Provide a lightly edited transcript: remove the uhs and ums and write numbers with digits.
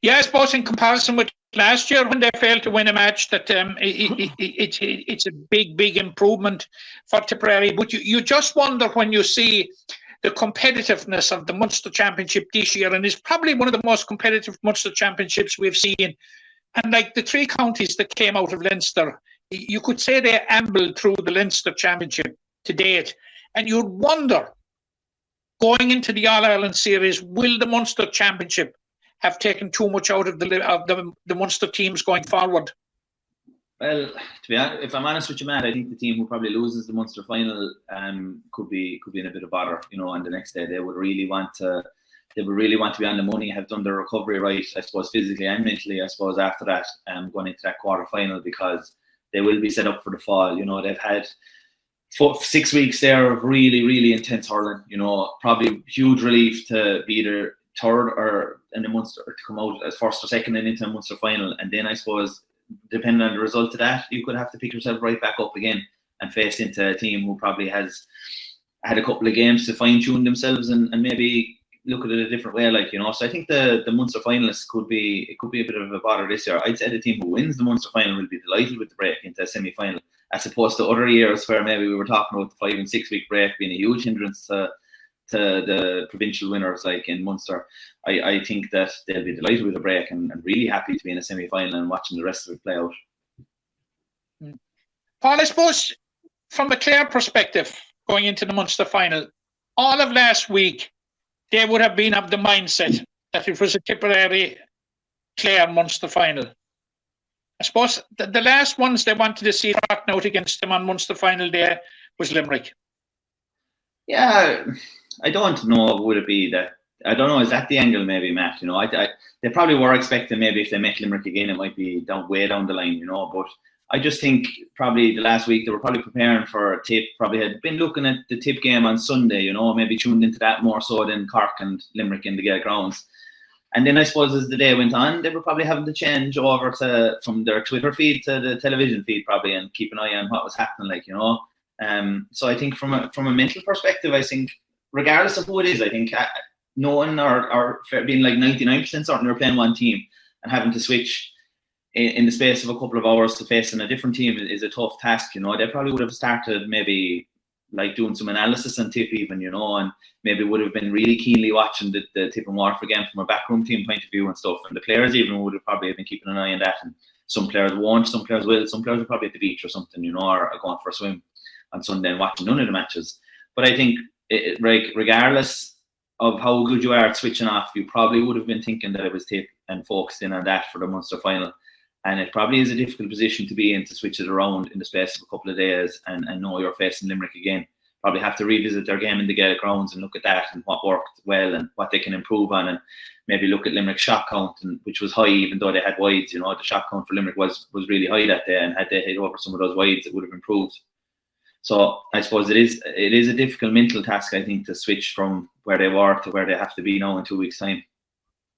Yeah, I suppose in comparison with last year when they failed to win a match, that it's a big improvement for Tipperary. But you just wonder when you see the competitiveness of the Munster Championship this year, and it's probably one of the most competitive Munster Championships we've seen. And like the three counties that came out of Leinster, you could say they ambled through the Leinster Championship to date. And you'd wonder, going into the All-Ireland Series, will the Munster Championship have taken too much out of the Munster teams going forward? Well, to be honest, if I'm honest with you, Matt, I think the team who probably loses the Munster final could be in a bit of bother, on the next day. They would really want to be on the money, have done their recovery right, I suppose, physically and mentally, I suppose, after that, going into that quarter final, because they will be set up for the fall. They've had 6 weeks there of really intense hurling, probably huge relief to be either third or in the Munster, to come out as first or second and into a Munster final. And then I suppose, depending on the result of that, you could have to pick yourself right back up again and face into a team who probably has had a couple of games to fine-tune themselves and maybe look at it a different way, So I think the Munster finalists could be a bit of a bother this year. I'd say the team who wins the Munster final will be delighted with the break into a semi-final, as opposed to other years where maybe we were talking about the 5 and 6 week break being a huge hindrance to the provincial winners, like in Munster. I think that they'll be delighted with the break and really happy to be in a semi-final and watching the rest of it play out. Paul, I suppose from a Clare perspective, going into the Munster final, all of last week, they would have been of the mindset that it was a Tipperary Clare Munster final. I suppose the last ones they wanted to see rocked out against them on Munster final day was Limerick. Yeah, I don't know. Would it be that? I don't know. Is that the angle, maybe, Matt? They probably were expecting maybe if they met Limerick again, it might be way down the line, But I just think probably the last week they were probably preparing for a tip. Probably had been looking at the tip game on Sunday, maybe tuned into that more so than Cork and Limerick in the Gaelic grounds. And then I suppose as the day went on, they were probably having to change over from their Twitter feed to the television feed, probably, and keep an eye on what was happening, So I think from a mental perspective, I think regardless of who it is, I think knowing or being like 99% certain you're playing one team and having to switch in the space of a couple of hours to facing a different team is a tough task. They probably would have started maybe like doing some analysis on tip even, and maybe would have been really keenly watching the Tip and Waterford game from a backroom team point of view and stuff. And the players even would have probably been keeping an eye on that. And some players won't, some players will, some players will probably at the beach or something, or going for a swim on Sunday and watching none of the matches. But I think regardless of how good you are at switching off, you probably would have been thinking that it was tip and focused in on that for the Munster final. And it probably is a difficult position to be in, to switch it around in the space of a couple of days and know you're facing Limerick again. Probably have to revisit their game in the Gaelic grounds and look at that and what worked well and what they can improve on, and maybe look at Limerick's shot count, which was high even though they had wides. The shot count for Limerick was really high that day, and had they hit over some of those wides, it would have improved. So I suppose it is a difficult mental task, I think, to switch from where they were to where they have to be now in 2 weeks' time.